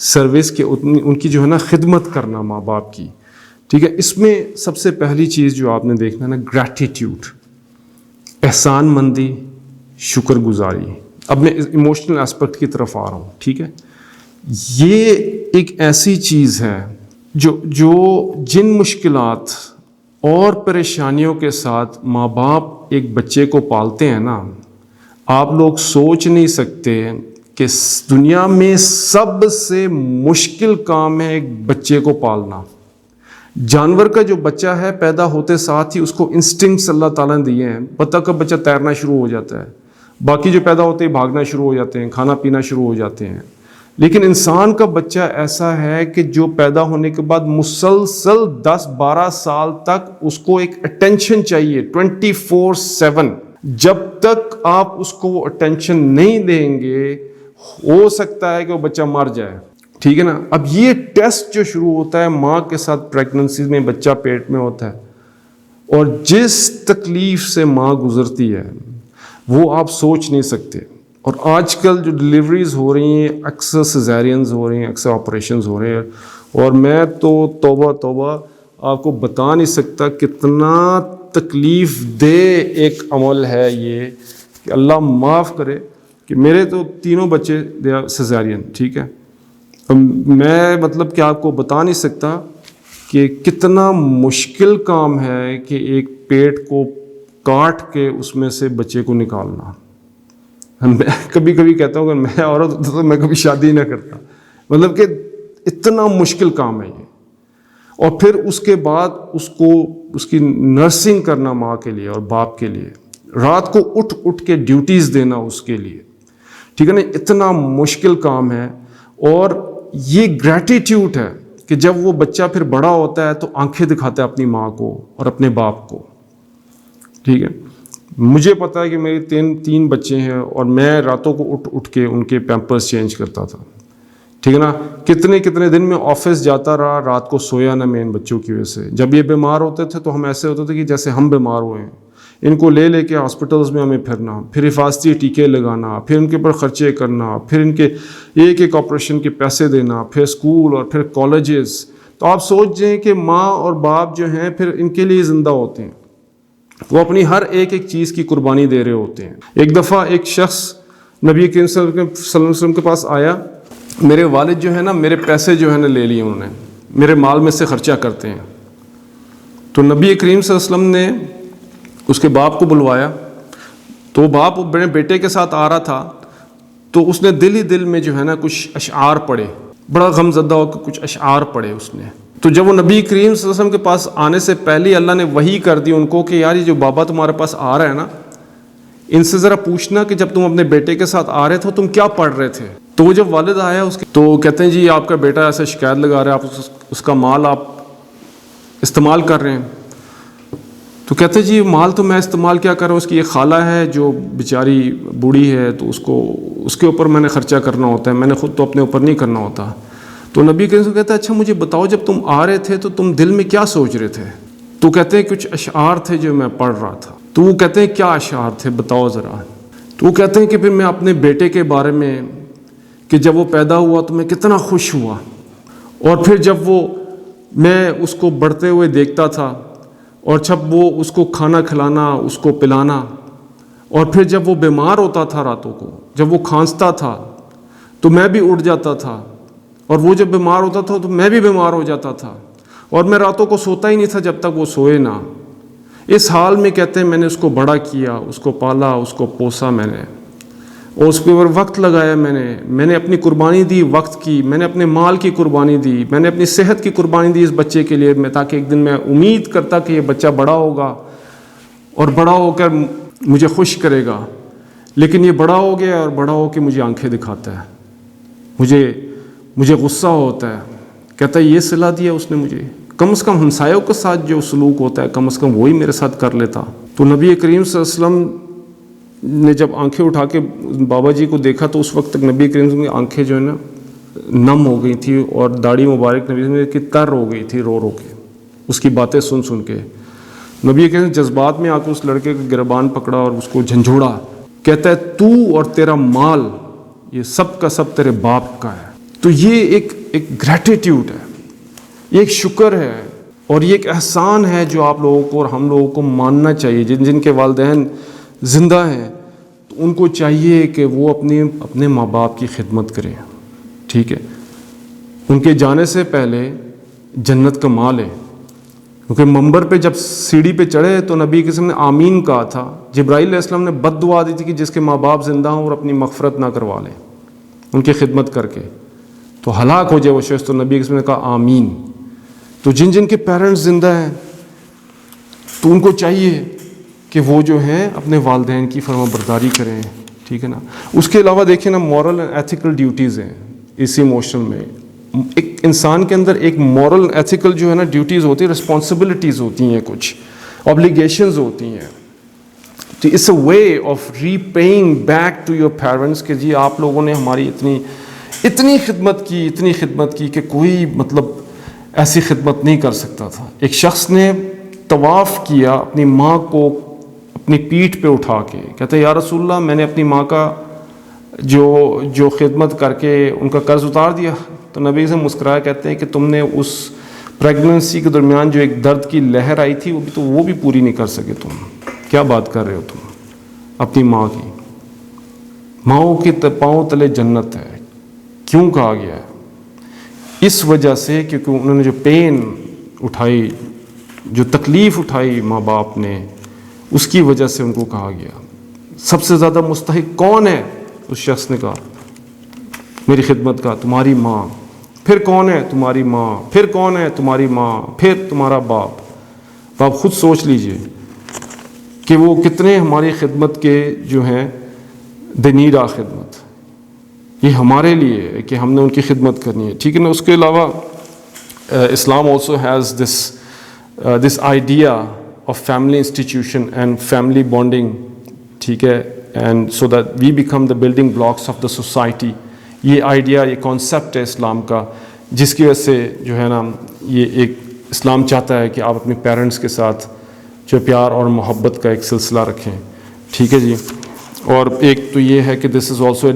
سروس کے ان کی جو ہے نا خدمت کرنا ماں باپ کی. ٹھیک ہے. اس میں سب سے پہلی چیز جو آپ نے دیکھنا ہے نا، گریٹیٹیوڈ، احسان مندی، شکر گزاری. اب میں ایموشنل اسپیکٹ کی طرف آ رہا ہوں. ٹھیک ہے. یہ ایک ایسی چیز ہے جو جن مشکلات اور پریشانیوں کے ساتھ ماں باپ ایک بچے کو پالتے ہیں نا، آپ لوگ سوچ نہیں سکتے کہ دنیا میں سب سے مشکل کام ہے ایک بچے کو پالنا. جانور کا جو بچہ ہے پیدا ہوتے ساتھ ہی اس کو انسٹنکٹس اللہ تعالیٰ نے دیے ہیں. بطخ کا بچہ تیرنا شروع ہو جاتا ہے، باقی جو پیدا ہوتے ہی بھاگنا شروع ہو جاتے ہیں، کھانا پینا شروع ہو جاتے ہیں. لیکن انسان کا بچہ ایسا ہے کہ جو پیدا ہونے کے بعد مسلسل 10-12 سال تک اس کو ایک اٹینشن چاہیے 24/7. جب تک آپ اس کو وہ اٹینشن نہیں دیں گے ہو سکتا ہے کہ وہ بچہ مر جائے. ٹھیک ہے نا. اب یہ ٹیسٹ جو شروع ہوتا ہے ماں کے ساتھ پریگننسی میں، بچہ پیٹ میں ہوتا ہے، اور جس تکلیف سے ماں گزرتی ہے وہ آپ سوچ نہیں سکتے. اور آج کل جو ڈلیوریز ہو رہی ہیں اکثر سیزیرینز ہو رہی ہیں، اکثر آپریشنز ہو رہے ہیں، اور میں تو توبہ توبہ آپ کو بتا نہیں سکتا کتنا تکلیف دہ ایک عمل ہے یہ، کہ اللہ معاف کرے کہ میرے تو تینوں بچے سیزیرین. ٹھیک ہے. میں مطلب کہ آپ کو بتا نہیں سکتا کہ کتنا مشکل کام ہے کہ ایک پیٹ کو کاٹ کے اس میں سے بچے کو نکالنا. میں کبھی کبھی کہتا ہوں کہ میں عورت ہوتا تو میں کبھی شادی نہ کرتا. مطلب کہ اتنا مشکل کام ہے یہ. اور پھر اس کے بعد اس کو اس کی نرسنگ کرنا ماں کے لیے اور باپ کے لیے، رات کو اٹھ کے ڈیوٹیز دینا اس کے لیے. ٹھیک ہے نا. اتنا مشکل کام ہے. اور یہ گریٹیٹیوڈ ہے کہ جب وہ بچہ پھر بڑا ہوتا ہے تو آنکھیں دکھاتا ہے اپنی ماں کو اور اپنے باپ کو. ٹھیک ہے. مجھے پتا ہے کہ میرے تین بچے ہیں اور میں راتوں کو اٹھ کے ان کے پیمپرز چینج کرتا تھا. ٹھیک ہے نا. کتنے دن میں آفس جاتا رہا، رات کو سویا نہ میں ان بچوں کی وجہ سے. جب یہ بیمار ہوتے تھے تو ہم ایسے ہوتے تھے کہ جیسے ہم بیمار ہوئے ہیں. ان کو لے کے ہاسپٹلز میں ہمیں پھرنا، پھر حفاظتی ٹیکے لگانا، پھر ان کے اوپر خرچے کرنا، پھر ان کے ایک آپریشن کے پیسے دینا، پھر اسکول اور پھر کالجز. تو آپ سوچ جائیں کہ ماں اور باپ جو ہیں پھر ان کے لیے زندہ ہوتے ہیں. وہ اپنی ہر ایک چیز کی قربانی دے رہے ہوتے ہیں. ایک دفعہ ایک شخص نبی کریم صلی اللہ علیہ وسلم کے پاس آیا. میرے والد جو ہے نا میرے پیسے جو ہے نا لے لیے انہوں نے، میرے مال میں سے خرچہ کرتے ہیں. تو نبی کریم صلی اللہ علیہ وسلم نے اس کے باپ کو بلوایا. تو باپ بڑے بیٹے کے ساتھ آ رہا تھا تو اس نے دل میں جو ہے نا کچھ اشعار پڑھے، بڑا غم زدہ ہو کے کچھ اشعار پڑھے اس نے. تو جب وہ نبی کریم صلی اللہ علیہ وسلم کے پاس آنے سے پہلے اللہ نے وحی کر دی ان کو کہ یار یہ جو بابا تمہارے پاس آ رہا ہے نا، ان سے ذرا پوچھنا کہ جب تم اپنے بیٹے کے ساتھ آ رہے تھے تم کیا پڑھ رہے تھے. تو وہ جب والد آیا تو کہتے ہیں جی آپ کا بیٹا ایسا شکایت لگا رہا ہے، آپ اس کا مال آپ استعمال کر رہے ہیں. تو کہتے ہیں جی مال تو میں استعمال کیا کر رہا ہوں، اس کی ایک خالہ ہے جو بیچاری بوڑھی ہے تو اس کے اوپر میں نے خرچہ کرنا ہوتا ہے، میں نے خود تو اپنے اوپر نہیں کرنا ہوتا. تو نبی کریم سے کہتا ہے اچھا مجھے بتاؤ جب تم آ رہے تھے تو تم دل میں کیا سوچ رہے تھے. تو کہتے ہیں کچھ اشعار تھے جو میں پڑھ رہا تھا. تو وہ کہتے ہیں کیا اشعار تھے بتاؤ ذرا. تو وہ کہتے ہیں کہ پھر میں اپنے بیٹے کے بارے میں کہ جب وہ پیدا ہوا تو میں کتنا خوش ہوا، اور پھر جب میں اس کو بڑھتے ہوئے دیکھتا تھا، اور جب وہ اس کو کھانا کھلانا اس کو پلانا، اور پھر جب وہ بیمار ہوتا تھا راتوں کو جب وہ کھانستا تھا تو میں بھی اٹھ جاتا تھا، اور وہ جب بیمار ہوتا تھا تو میں بھی بیمار ہو جاتا تھا، اور میں راتوں کو سوتا ہی نہیں تھا جب تک وہ سوئے نہ. اس حال میں کہتے ہیں میں نے اس کو بڑا کیا، اس کو پالا، اس کو پوسا میں نے، اور اس کے اوپر وقت لگایا میں نے اپنی قربانی دی، وقت کی، میں نے اپنے مال کی قربانی دی، میں نے اپنی صحت کی قربانی دی اس بچے کے لیے، تاکہ ایک دن میں امید کرتا کہ یہ بچہ بڑا ہوگا اور بڑا ہو کر مجھے خوش کرے گا. لیکن یہ بڑا ہو گیا اور بڑا ہو کے مجھے آنکھیں دکھاتا ہے، مجھے غصہ ہوتا ہے. کہتا ہے یہ صلہ دیا اس نے مجھے، کم از کم ہمسایوں کے ساتھ جو سلوک ہوتا ہے کم از کم وہی میرے ساتھ کر لیتا. تو نبی کریم صلی اللہ علیہ وسلم نے جب آنکھیں اٹھا کے بابا جی کو دیکھا تو اس وقت تک نبی کریم صلی اللہ علیہ وسلم کی آنکھیں جو ہے نا نم ہو گئی تھی، اور داڑھی مبارک نبی صلی اللہ علیہ وسلم کی تر ہو گئی تھی رو کے اس کی باتیں سن کے. نبی کریم جذبات میں آ کے اس لڑکے کا گربان پکڑا اور اس کو جھنجھوڑا. کہتا ہے تو اور تیرا مال یہ سب کا سب تیرے باپ کا ہے. تو یہ ایک گریٹیٹیوڈ ہے، یہ ایک شکر ہے، اور یہ ایک احسان ہے جو آپ لوگوں کو اور ہم لوگوں کو ماننا چاہیے. جن کے والدین زندہ ہیں تو ان کو چاہیے کہ وہ اپنے ماں باپ کی خدمت کریں. ٹھیک ہے. ان کے جانے سے پہلے جنت کا مال ہے، کیونکہ منبر پہ جب سیڑھی پہ چڑھے تو نبی قسم نے آمین کہا تھا. جبرائیل علیہ السلام نے بد دعا دی تھی کہ جس کے ماں باپ زندہ ہوں اور اپنی مغفرت نہ کروا لیں ان کی خدمت کر کے تو ہلاک ہو جائے وہ شخص. تو نبی قسم نے کہا آمین. تو جن کے پیرنٹس زندہ ہیں تو ان کو چاہیے کہ وہ جو ہیں اپنے والدین کی فرما برداری کریں. ٹھیک ہے نا. اس کے علاوہ دیکھیں نا مورل اینڈ ایتھیکل ڈیوٹیز ہیں. اس ایموشنل میں. ایک انسان کے اندر ایک مورل ایتھیکل جو ہے نا ڈیوٹیز ہوتی ہیں, رسپانسبلٹیز ہوتی ہیں, کچھ اوبلیگیشنز ہوتی ہیں. تو it's a way of repaying back to your parents کہ جی آپ لوگوں نے ہماری اتنی خدمت کی کہ کوئی مطلب ایسی خدمت نہیں کر سکتا تھا. ایک شخص نے طواف کیا اپنی ماں کو اپنی پیٹھ پہ اٹھا کے, کہتے ہیں یا رسول اللہ میں نے اپنی ماں کا جو خدمت کر کے ان کا قرض اتار دیا. تو نبی سے مسکرایا, کہتے ہیں کہ تم نے اس پریگننسی کے درمیان جو ایک درد کی لہر آئی تھی وہ بھی پوری نہیں کر سکے. تم کیا بات کر رہے ہو تم اپنی ماں کی. ماؤں کے پاؤں تلے جنت ہے. کیوں کہا گیا ہے؟ اس وجہ سے کیونکہ انہوں نے جو پین اٹھائی, جو تکلیف اٹھائی ماں باپ نے, اس کی وجہ سے ان کو کہا گیا. سب سے زیادہ مستحق کون ہے؟ اس شخص نے کہا میری خدمت کا, تمہاری ماں. پھر کون ہے؟ تمہاری ماں. پھر کون ہے؟ تمہاری ماں. پھر تمہارا باپ. تو آپ خود سوچ لیجئے کہ وہ کتنے ہماری خدمت کے جو ہیں دے نیڈ آ خدمت. یہ ہمارے لیے ہے کہ ہم نے ان کی خدمت کرنی ہے, ٹھیک ہے نا. اس کے علاوہ Islam also has this idea of family institution and family bonding, ٹھیک ہے, and so that we become the building blocks of the society. یہ آئیڈیا, یہ کانسیپٹ ہے اسلام کا, جس کی وجہ سے جو ہے نا یہ ایک اسلام چاہتا ہے کہ آپ اپنے پیرنٹس کے ساتھ جو پیار اور محبت کا ایک سلسلہ رکھیں, ٹھیک ہے جی. اور ایک تو یہ ہے کہ دس از آلسو اے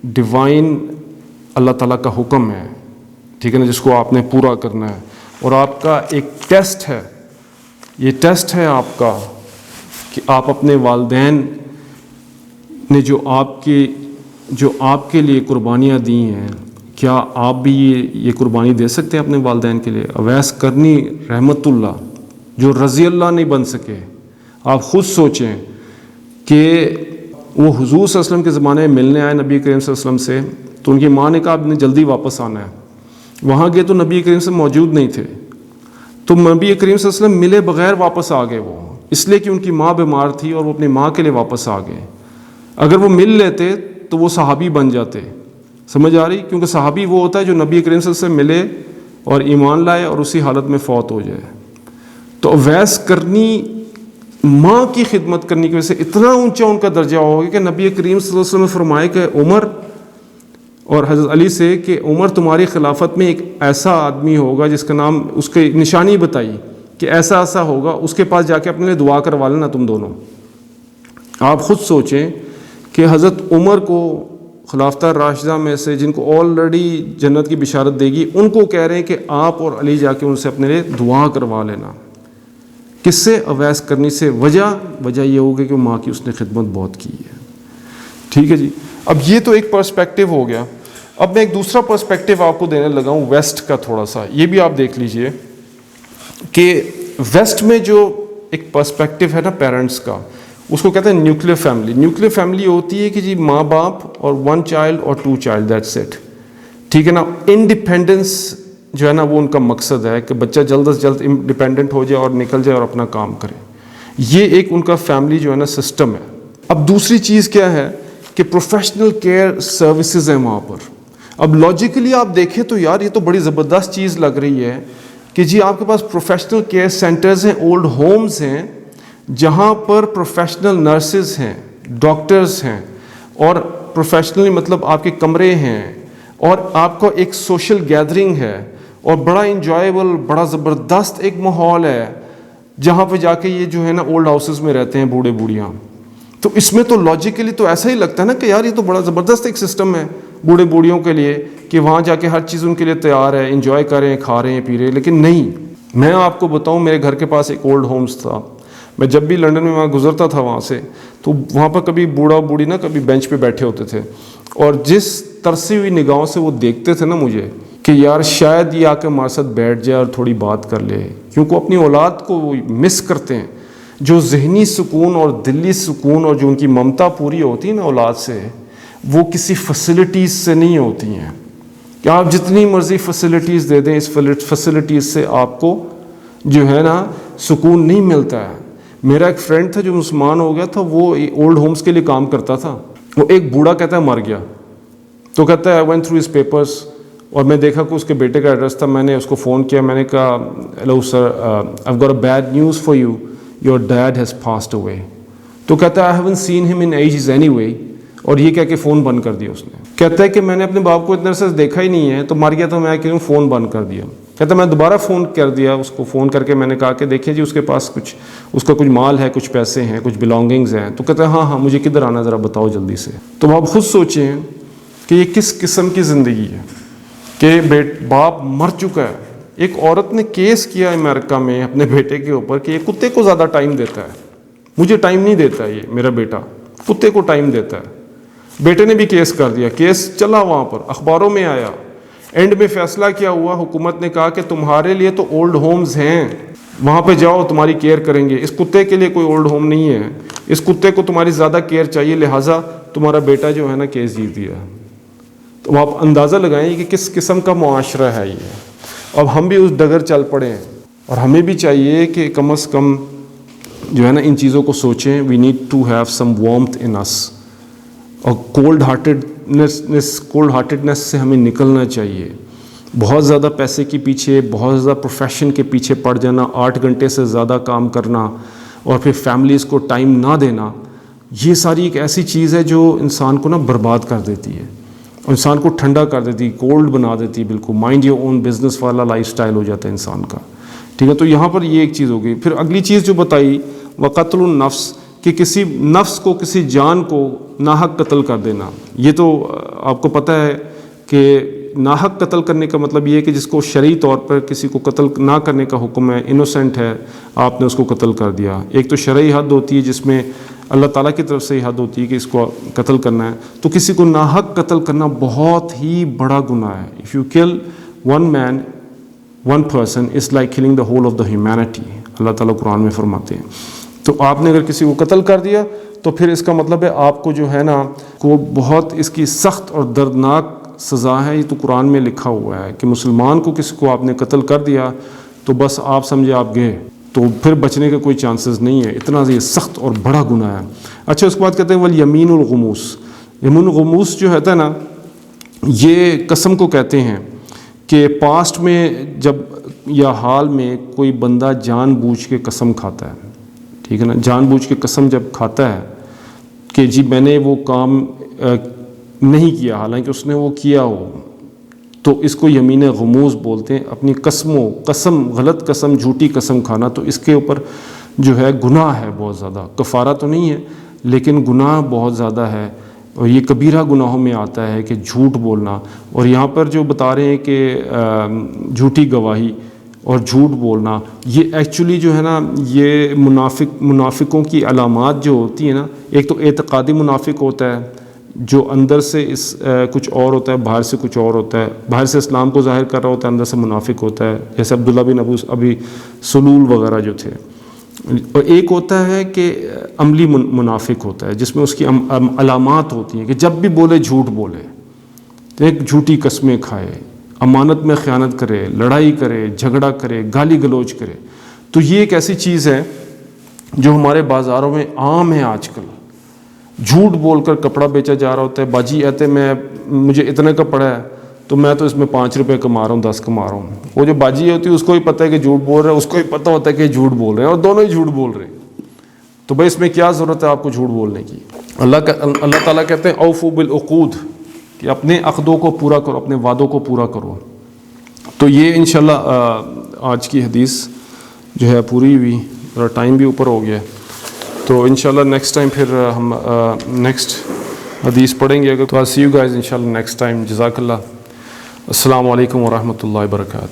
ڈیوائن اللہ تعالیٰ کا حکم ہے, ٹھیک ہے نا, جس کو آپ نے پورا کرنا ہے. اور آپ کا ایک ٹیسٹ ہے, یہ ٹیسٹ ہے آپ کا کہ آپ اپنے والدین نے جو آپ کے لیے قربانیاں دی ہیں, کیا آپ بھی یہ قربانی دے سکتے ہیں اپنے والدین کے لیے؟ اویس کرنی رحمت اللہ جو رضی اللہ نہیں بن سکے, آپ خود سوچیں کہ وہ حضور صلی اللہ علیہ وسلم کے زمانے میں ملنے آئے نبی کریم صلی اللہ علیہ وسلم سے, تو ان کی ماں نے کہا آپ نے جلدی واپس آنا ہے. وہاں گئے تو نبی کریم سے موجود نہیں تھے, تو نبی کریم صلی اللہ علیہ وسلم ملے بغیر واپس آ گئے, وہ اس لیے کہ ان کی ماں بیمار تھی اور وہ اپنی ماں کے لیے واپس آ گئے. اگر وہ مل لیتے تو وہ صحابی بن جاتے, سمجھ آ رہی؟ کیونکہ صحابی وہ ہوتا ہے جو نبی کریم صلی اللہ علیہ وسلم ملے اور ایمان لائے اور اسی حالت میں فوت ہو جائے. تو اویس کرنی ماں کی خدمت کرنے کی وجہ سے اتنا اونچا ان کا درجہ ہوگا کہ نبی کریم صلی اللہ علیہ وسلم نے فرمائے کہ عمر اور حضرت علی سے کہ عمر تمہاری خلافت میں ایک ایسا آدمی ہوگا جس کا نام, اس کی نشانی بتائی کہ ایسا ہوگا, اس کے پاس جا کے اپنے لیے دعا کروا لینا تم دونوں. آپ خود سوچیں کہ حضرت عمر کو خلافت راشدہ میں سے جن کو آلریڈی جنت کی بشارت دے گی, ان کو کہہ رہے ہیں کہ آپ اور علی جا کے ان سے اپنے لیے دعا کروا لینا. کس سے؟ اویس کرنی سے. وجہ یہ ہوگی کہ ماں کی اس نے خدمت بہت کی ہے, ٹھیک ہے جی. اب یہ تو ایک پرسپیکٹیو ہو گیا. اب میں ایک دوسرا پرسپیکٹیو آپ کو دینے لگا ہوں ویسٹ کا تھوڑا سا. یہ بھی آپ دیکھ لیجئے کہ ویسٹ میں جو ایک پرسپیکٹیو ہے نا پیرنٹس کا, اس کو کہتے ہیں نیوکلیر فیملی. نیوکلیر فیملی ہوتی ہے کہ جی ماں باپ اور 1 چائلڈ اور 2 چائلڈ, دیٹس اٹ, ٹھیک ہے نا. انڈیپینڈنس جو ہے نا وہ ان کا مقصد ہے کہ بچہ جلد از جلد انڈیپینڈنٹ ہو جائے اور نکل جائے اور اپنا کام کرے. یہ ایک ان کا فیملی جو ہے نا سسٹم ہے. اب دوسری چیز کیا ہے کہ پروفیشنل کیئر سروسز ہیں وہاں پر. اب لاجیکلی آپ دیکھیں تو یار یہ تو بڑی زبردست چیز لگ رہی ہے کہ جی آپ کے پاس پروفیشنل کیئر سینٹرز ہیں, اولڈ ہومز ہیں, جہاں پر پروفیشنل نرسز ہیں, ڈاکٹرز ہیں, اور پروفیشنلی مطلب آپ کے کمرے ہیں, اور آپ کا ایک سوشل گیدرنگ ہے, اور بڑا انجوائیبل, بڑا زبردست ایک ماحول ہے جہاں پہ جا کے یہ جو ہے نا اولڈ ہاؤسز میں رہتے ہیں بوڑھے بوڑھیاں. تو اس میں تو لاجیکلی تو ایسا ہی لگتا ہے نا کہ یار یہ تو بڑا زبردست ایک سسٹم ہے بوڑھے بوڑھیوں کے لیے کہ وہاں جا کے ہر چیز ان کے لیے تیار ہے, انجوائے کریں, کھا رہے ہیں, پی رہے ہیں. لیکن نہیں, میں آپ کو بتاؤں میرے گھر کے پاس ایک اولڈ ہومز تھا. میں جب بھی لنڈن میں وہاں گزرتا تھا وہاں سے, تو وہاں پر کبھی بوڑھا بوڑھی نا کبھی بینچ پہ بیٹھے ہوتے تھے, اور جس ترسی ہوئی نگاہوں سے وہ دیکھتے تھے نا مجھے کہ یار شاید یہ آ کے ہمارے ساتھ بیٹھ جائے اور تھوڑی بات کر لے, کیونکہ اپنی اولاد کو مس کرتے ہیں. جو ذہنی سکون اور دلی سکون اور جو ان کی ممتا پوری ہوتی ہے نا اولاد سے, وہ کسی فیسلٹیز سے نہیں ہوتی ہیں. کہ آپ جتنی مرضی فیسلٹیز دے دیں, اس فیسلٹیز سے آپ کو جو ہے نا سکون نہیں ملتا ہے. میرا ایک فرینڈ تھا جو مسلمان ہو گیا تھا, وہ اولڈ ہومز کے لیے کام کرتا تھا. وہ ایک بوڑھا کہتا ہے مر گیا, تو کہتا ہے I went through his papers, اور میں دیکھا کہ اس کے بیٹے کا ایڈریس تھا. میں نے اس کو فون کیا، میں نے کہا hello sir, I got a bad news for you, your dad has passed away. تو کہتا ہے آئی ہیون سین ہم ان ایجز اینی وے، اور یہ کہہ کے فون بند کر دیا اس نے. کہتا ہے کہ میں نے اپنے باپ کو اتنے عرصے سے دیکھا ہی نہیں ہے، تو مر گیا تو میں کیوں فون بند کر دیا. کہتا ہے میں دوبارہ فون کر دیا اس کو، فون کر کے میں نے کہا کہ دیکھیں جی اس کے پاس کچھ، اس کا کچھ مال ہے، کچھ پیسے ہیں، کچھ بلانگنگز ہیں. تو کہتا ہے ہاں مجھے کدھر آنا ذرا بتاؤ جلدی سے. تو آپ خود سوچیں کہ یہ کس قسم کی زندگی ہے کہ باپ مر چکا ہے. ایک عورت نے کیس کیا امریکہ میں اپنے بیٹے کے اوپر کہ یہ کتے کو زیادہ ٹائم دیتا ہے، مجھے ٹائم نہیں دیتا یہ میرا بیٹا، کتے کو ٹائم دیتا ہے. بیٹے نے بھی کیس کر دیا، کیس چلا وہاں پر، اخباروں میں آیا. اینڈ میں فیصلہ کیا ہوا، حکومت نے کہا کہ تمہارے لیے تو اولڈ ہومز ہیں، وہاں پہ جاؤ تمہاری کیئر کریں گے. اس کتے کے لیے کوئی اولڈ ہوم نہیں ہے، اس کتے کو تمہاری زیادہ کیئر چاہیے، لہٰذا تمہارا بیٹا جو ہے نا کیس جیت دیا. تو آپ اندازہ لگائیں کہ کس قسم کا معاشرہ ہے یہ. اب ہم بھی اس ڈگر چل پڑے ہیں، اور ہمیں بھی چاہیے کہ کم از کم جو ہے نا ان چیزوں کو سوچیں. We need to have some warmth in us, اور کولڈ ہارٹیڈنس سے ہمیں نکلنا چاہیے. بہت زیادہ پیسے کے پیچھے، بہت زیادہ پروفیشن کے پیچھے پڑ جانا، 8 گھنٹے سے زیادہ کام کرنا، اور پھر فیملیز کو ٹائم نہ دینا، یہ ساری ایک ایسی چیز ہے جو انسان کو نا برباد کر دیتی ہے، انسان کو ٹھنڈا کر دیتی، کولڈ بنا دیتی، بالکل مائنڈ یور اون بزنس والا لائف سٹائل ہو جاتا ہے انسان کا. ٹھیک ہے، تو یہاں پر یہ ایک چیز ہو گئی. پھر اگلی چیز جو بتائی وقتل النفس، کہ کسی نفس کو، کسی جان کو ناحق قتل کر دینا. یہ تو آپ کو پتہ ہے کہ ناحق قتل کرنے کا مطلب یہ ہے کہ جس کو شرعی طور پر کسی کو قتل نہ کرنے کا حکم ہے، انوسینٹ ہے، آپ نے اس کو قتل کر دیا. ایک تو شرعی حد ہوتی ہے جس میں اللہ تعالیٰ کی طرف سے یہ حد ہوتی ہے کہ اس کو قتل کرنا ہے. تو کسی کو ناحق قتل کرنا بہت ہی بڑا گناہ ہے. If you kill one man, one person is like killing the whole of the humanity, اللہ تعالیٰ قرآن میں فرماتے ہیں. تو آپ نے اگر کسی کو قتل کر دیا تو پھر اس کا مطلب ہے آپ کو جو ہے نا کو بہت اس کی سخت اور دردناک سزا ہے. یہ تو قرآن میں لکھا ہوا ہے کہ مسلمان کو کسی کو آپ نے قتل کر دیا تو بس آپ سمجھے آپ گئے، تو پھر بچنے کے کوئی چانسز نہیں ہے. اتنا یہ سخت اور بڑا گناہ ہے. اچھا، اس کے بعد کہتے ہیں والیمین الغموس. یمین الغموس جو ہے نا، یہ قسم کو کہتے ہیں کہ پاسٹ میں جب یا حال میں کوئی بندہ جان بوجھ کے قسم کھاتا ہے، ٹھیک ہے نا، جان بوجھ کے قسم جب کھاتا ہے کہ جی میں نے وہ کام نہیں کیا حالانکہ اس نے وہ کیا ہو، تو اس کو یمین غموس بولتے ہیں. اپنی قسم، غلط قسم، جھوٹی قسم کھانا، تو اس کے اوپر جو ہے گناہ ہے بہت زیادہ. کفارہ تو نہیں ہے لیکن گناہ بہت زیادہ ہے، اور یہ کبیرہ گناہوں میں آتا ہے کہ جھوٹ بولنا. اور یہاں پر جو بتا رہے ہیں کہ جھوٹی گواہی اور جھوٹ بولنا، یہ ایکچولی جو ہے نا یہ منافقوں کی علامات جو ہوتی ہیں نا، ایک تو اعتقادی منافق ہوتا ہے جو اندر سے کچھ اور ہوتا ہے، باہر سے کچھ اور ہوتا ہے. باہر سے اسلام کو ظاہر کر رہا ہوتا ہے، اندر سے منافق ہوتا ہے، جیسے عبداللہ بن ابی سلول وغیرہ جو تھے. اور ایک ہوتا ہے کہ عملی منافق ہوتا ہے جس میں اس کی علامات ہوتی ہیں کہ جب بھی بولے جھوٹ بولے، ایک جھوٹی قسمیں کھائے، امانت میں خیانت کرے، لڑائی کرے، جھگڑا کرے، گالی گلوچ کرے. تو یہ ایک ایسی چیز ہے جو ہمارے بازاروں میں عام ہے آج کل. جھوٹ بول کر کپڑا بیچا جا رہا ہوتا ہے. باجی آتے مجھے اتنے کا پڑا ہے تو میں تو اس میں 5 روپے کما رہا ہوں، 10 کما رہا ہوں. وہ جو باجی ہوتی ہے اس کو ہی پتہ ہے کہ جھوٹ بول رہے ہیں، اس کو ہی پتہ ہوتا ہے کہ جھوٹ بول رہے ہیں، اور دونوں ہی جھوٹ بول رہے ہیں. تو بھائی اس میں کیا ضرورت ہے آپ کو جھوٹ بولنے کی؟ اللہ تعالیٰ کہتے ہیں اوفوا بالعقود، کہ اپنے عقدوں کو پورا کرو، اپنے وعدوں کو پورا کرو. تو یہ انشاءاللہ آج کی حدیث جو ہے پوری ہوئی، اور ٹائم بھی اوپر ہو گیا. تو انشاءاللہ نیکسٹ ٹائم پھر ہم نیکسٹ حدیث پڑھیں گے. تو سی یو گائز انشاءاللہ نیکسٹ ٹائم. جزاک اللہ. السلام علیکم ورحمۃ اللہ وبرکاتہ.